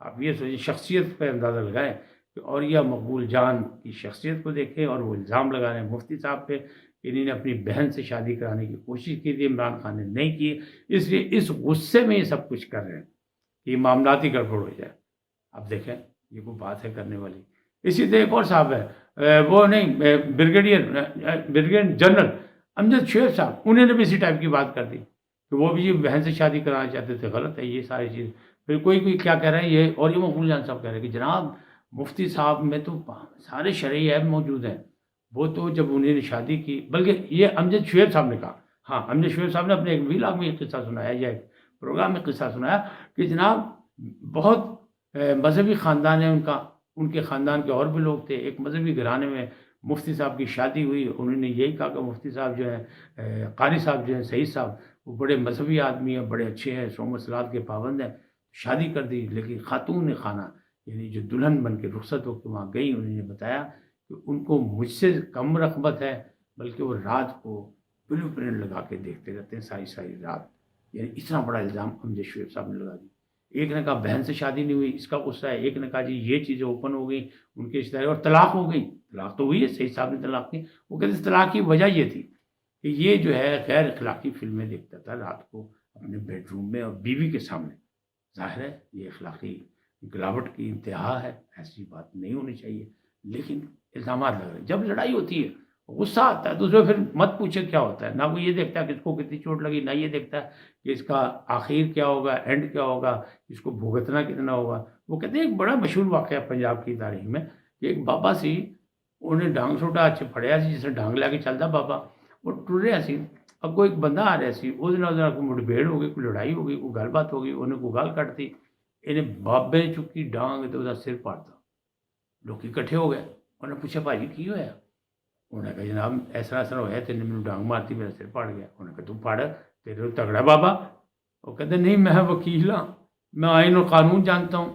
آپ یہ سوچیں، شخصیت پہ اندازہ لگائیں کہ اولیاء مقبول جان کی شخصیت کو دیکھیں اور وہ الزام لگا رہے ہیں مفتی صاحب پہ کہ انہوں نے اپنی بہن سے شادی کرانے کی کوشش کی تھی، عمران خان نے نہیں کی، اس لیے اس غصے میں یہ سب کچھ کر رہے ہیں کہ یہ معاملات ہی گڑبڑ ہو جائے۔ اب دیکھیں یہ کوئی بات ہے کرنے والی۔ اسی طرح ایک اور صاحب ہے، وہ نہیں، بریگیڈیئر جنرل امجد شعیب صاحب، انہوں نے بھی اسی ٹائپ کی بات کر دی کہ وہ بھی یہ بہن سے شادی کرانا چاہتے تھے۔ غلط ہے یہ ساری چیز۔ پھر کوئی کیا کہہ رہا ہے، یہ اور یہ مقبول جان صاحب کہہ رہے ہیں کہ جناب مفتی صاحب میں تو سارے شرعی عیب موجود ہیں، وہ تو جب انہوں نے شادی کی، بلکہ یہ امجد شعیب صاحب نے کہا، ہاں امجد شعیب صاحب نے اپنے ایک ویلاگ میں یہ قصہ سنایا یا ایک پروگرام میں قصہ سنایا کہ جناب بہت مذہبی خاندان ہے ان کا، ان کے خاندان کے اور بھی لوگ تھے، ایک مذہبی گھرانے میں مفتی صاحب کی شادی ہوئی، انہوں نے یہی کہا کہ مفتی صاحب جو ہیں، قاری صاحب جو ہیں، سعید صاحب، وہ بڑے مذہبی آدمی ہیں، بڑے اچھے ہیں، صوم و صلات کے پابند ہیں، شادی کر دی۔ لیکن خاتون خانہ یعنی جو دلہن بن کے رخصت ہو کے وہاں گئی، انہوں نے بتایا کہ ان کو مجھ سے کم رغبت ہے، بلکہ وہ رات کو بلو پرنٹ لگا کے دیکھتے رہتے ہیں ساری ساری رات۔ یعنی اتنا بڑا الزام امجد شعیب صاحب نے لگا دی۔ ایک نے کہا بہن سے شادی نہیں ہوئی، اس کا غصہ ہے۔ ایک نے کہا جی یہ چیزیں اوپن ہو گئی ان کے رشتے داری اور طلاق ہو گئی۔ طلاق تو ہوئی ہے، سعید صاحب نے طلاق کی۔ وہ کہتے ہیں طلاق کی وجہ یہ تھی کہ یہ جو ہے غیر اخلاقی فلمیں دیکھتا تھا رات کو اپنے بیڈ روم میں اور بیوی کے سامنے۔ ظاہر ہے یہ اخلاقی گلاوٹ کی انتہا ہے، ایسی بات نہیں ہونی چاہیے، لیکن الزامات لگ رہے ہیں۔ جب لڑائی ہوتی ہے غصہ آتا ہے تو اس میں پھر مت پوچھے کیا ہوتا ہے، نہ وہ یہ دیکھتا ہے کہ اس کو کتنی چوٹ لگی، نہ یہ دیکھتا ہے کہ اس کا آخر کیا ہوگا، اینڈ کیا ہوگا، اس کو بھگتنا کتنا ہوگا۔ وہ کہتے ہیں ایک بڑا مشہور واقعہ ہے پنجاب کی تاریخ میں کہ ایک بابا سی انہیں ڈانگ سوٹا اچھے پڑیا سی، جسے ڈانگ لے کے چلتا بابا، وہ ٹر رہا سی، اب کوئی ایک بندہ آ رہا سی، وہ کوئی مٹبھیڑ ہو گئی، کوئی لڑائی ہو گئی، کوئی گل بات ہو گئی، انہیں کوئی گال کٹ دی، انہیں بابے نے چکی ڈانگ تو سر پاڑتا۔ لوگ اکٹھے ہو گئے، انہوں نے پوچھا بھائی کی ہویا؟ انہوں نے کہا جناب ایسا ہوا ہے، تین نے ڈانگ مارتی، میرا سر پاڑ گیا۔ انہوں نے کہا تم پاڑ، تیرے تگڑا بابا؟ وہ کہتے نہیں میں وکیل ہاں، میں آئین اور قانون جانتا ہوں،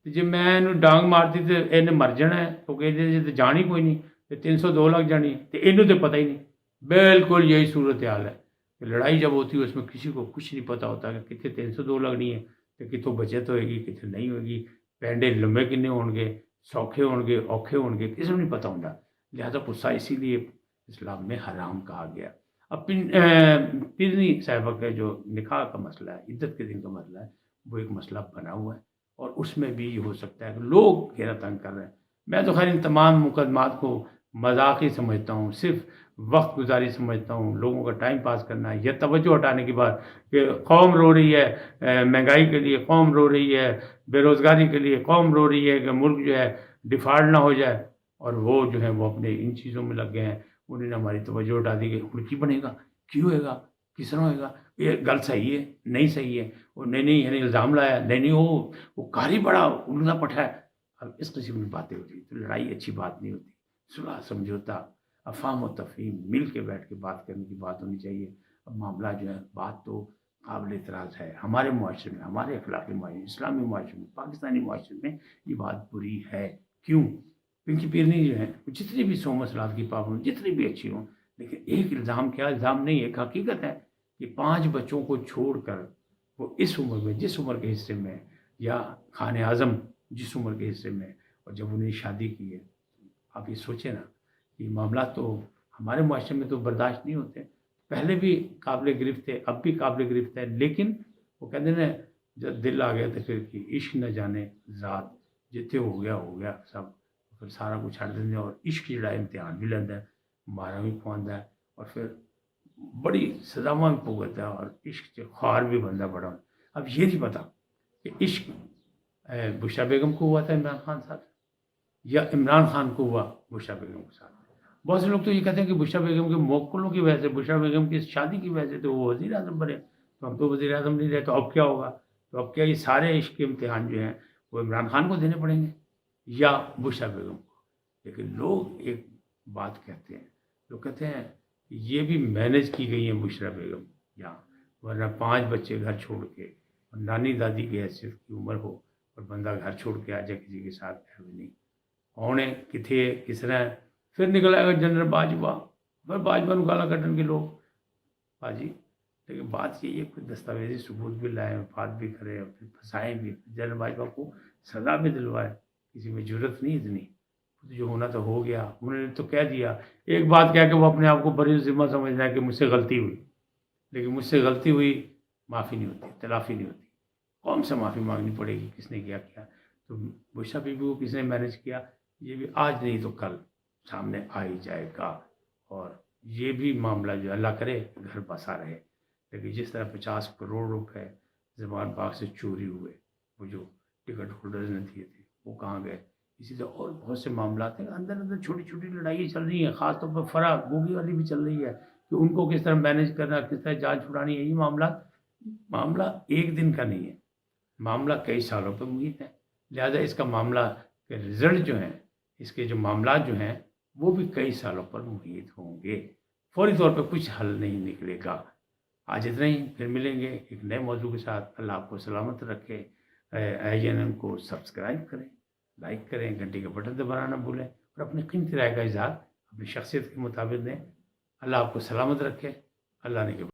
جب میں ڈانگ مارتی تو یہ مر جانا ہے، کیونکہ جان ہی کوئی نہیں، 302 لگ جانی، تو یہ تو پتہ ہی نہیں۔ بالکل یہی صورتحال ہے کہ لڑائی جب ہوتی ہے اس میں کسی کو کچھ نہیں پتہ ہوتا کہ کتنے 302 لگنی ہے، تو کتوں بچت ہوئے گی، کتنے نہیں ہوئے گی، پینڈے لمبے کنے ہون گے، سوکھے ہون گے، اوکھے ہون گے، کسی کو نہیں پتہ ہوتا۔ لہذا غصہ اسی لیے اسلام میں حرام کہا گیا۔ اب پیرنی صاحبہ کا جو نکاح کا مسئلہ ہے، عدت کے دن کا مسئلہ ہے، وہ ایک مسئلہ بنا ہوا ہے، اور اس میں بھی یہ ہو سکتا ہے کہ لوگ گھیرا تنگ کر رہے ہیں۔ میں تو خیر ان تمام مقدمات کو مذاقی سمجھتا ہوں، صرف وقت گزاری سمجھتا ہوں، لوگوں کا ٹائم پاس کرنا ہے، یہ توجہ ہٹانے کی بات کہ قوم رو رہی ہے مہنگائی کے لیے، قوم رو رہی ہے بے روزگاری کے لیے، قوم رو رہی ہے کہ ملک جو ہے ڈیفالٹ نہ ہو جائے، اور وہ جو ہیں وہ اپنے ان چیزوں میں لگ گئے ہیں۔ انہوں نے ہماری توجہ اٹھا دی کہ ملک ہی بنے گا، کیوں ہوئے گا، کس طرح ہوئے گا، یہ گل صحیح ہے نہیں صحیح ہے، وہ نہیں یعنی الزام لایا، نہیں وہ کاری بڑا الگا پٹھا ہے۔ اب اس قسم کی باتیں ہوتی تو لڑائی اچھی بات نہیں ہوتی۔ صلح سمجھوتا، افہام و تفہیم، مل کے بیٹھ کے بات کرنے کی بات ہونی چاہیے۔ اب معاملہ جو ہے بات تو قابل اعتراض ہے، ہمارے معاشرے میں، ہمارے اخلاقی معاشرے، اسلامی معاشرے میں، پاکستانی معاشرے میں یہ بات بری ہے۔ کیوں؟ کیونکہ پیرنی جو ہے جتنی بھی صوم و صلات کی پابند، جتنی بھی اچھی ہوں، لیکن ایک الزام کیا الزام نہیں، ایک حقیقت ہے کہ 5 بچوں کو چھوڑ کر وہ اس عمر میں، جس عمر کے حصے میں، یا خان اعظم جس عمر کے حصے میں، اور جب انہیں شادی کی ہے، آپ یہ سوچیں نا، یہ معاملات تو ہمارے معاشرے میں تو برداشت نہیں ہوتے، پہلے بھی قابل گرفت تھے، اب بھی قابل گرفت ہے، لیکن وہ کہتے ہیں نا جب دل آ گیا تو پھر کہ عشق نہ جانے ذات، جتنے ہو گیا سب، پھر سارا کچھ چھڑ دیں، اور عشق جڑا امتحان بھی لینا ہے، مارا بھی پواندہ ہے، اور پھر بڑی سزاواں بھی بھگتتا ہے، اور عشق خوار بھی بندہ بڑا۔ اب یہ نہیں پتا کہ عشق بشریٰ بیگم کو ہوا تھا عمران خان صاحب، یا عمران خان کو ہوا بشریٰ بیگم کے ساتھ۔ بہت سے لوگ تو یہ کہتے ہیں کہ بشریٰ بیگم کے موکلوں کی وجہ سے، بشریٰ بیگم کی شادی کی وجہ سے تو وہ وزیر اعظم بنے، تو ہم تو وزیر اعظم نہیں رہے، تو اب کیا ہوگا؟ تو اب کیا یہ سارے عشق کے امتحان جو ہیں وہ عمران خان کو دینے پڑیں گے یا بشریٰ بیگم کو؟ لیکن لوگ ایک بات کہتے ہیں، لوگ کہتے ہیں کہ یہ بھی مینج کی گئی ہیں بشریٰ بیگم یہاں، ورنہ 5 بچے گھر چھوڑ کے، اور نانی دادی کی حیثیت کی عمر ہو اور بندہ گھر چھوڑ کے آ جائے کسی کے ساتھ، ایویں نہیں ہونے کتنے کس طرح۔ پھر نکل آئے گا جنرل باجوہ، پھر باجوہ نو گالا کٹن کے لوگ باجی، لیکن بات یہ ہے کوئی دستاویزی ثبوت بھی لائیں، بات بھی کریں، اور پھر پھنسائیں بھی۔ جنرل باجوہ کو سزا بھی دلوائے، کسی میں جرت نہیں اتنی، جو ہونا تو ہو گیا، انہوں نے تو کہہ دیا، ایک بات کہہ کے وہ اپنے آپ کو بری ذمہ سمجھنا ہے کہ مجھ سے غلطی ہوئی، لیکن مجھ سے غلطی ہوئی معافی نہیں ہوتی، تلافی نہیں ہوتی، قوم سے معافی مانگنی پڑے گی، کس نے کیا تو بشا بی بی کو کس نے مینیج کیا، یہ بھی آج نہیں تو کل سامنے آ ہی جائے گا، اور یہ بھی معاملہ جو اللہ کرے گھر بسا رہے، لیکن جس طرح 50 کروڑ روپے زمان باغ سے چوری ہوئے، وہ جو ٹکٹ ہولڈرز نے دیے تھے وہ کہاں گئے، اسی طرح اور بہت سے معاملات ہیں، اندر اندر چھوٹی چھوٹی لڑائیاں چل رہی ہیں، خاص طور پر فرا گوگی والی بھی چل رہی ہے کہ ان کو کس طرح مینیج کرنا، کس طرح جان چھڑانی ہے، یہ معاملہ ایک دن کا نہیں ہے، معاملہ کئی سالوں پہ محیط ہے، لہذا اس کا معاملہ کے رزلٹ جو ہیں، اس کے جو معاملات جو ہیں وہ بھی کئی سالوں پر محیط ہوں گے، فوری طور پہ کچھ حل نہیں نکلے گا۔ آج اتنا ہی، پھر ملیں گے ایک نئے موضوع کے ساتھ، اللہ آپ کو سلامت رکھے، IGNN کو سبسکرائب کریں، لائک کریں، گھنٹی کا بٹن دبانا نہ بھولیں، اور اپنی قیمتی رائے کا اظہار اپنی شخصیت کے مطابق دیں۔ اللہ آپ کو سلامت رکھے، اللہ نے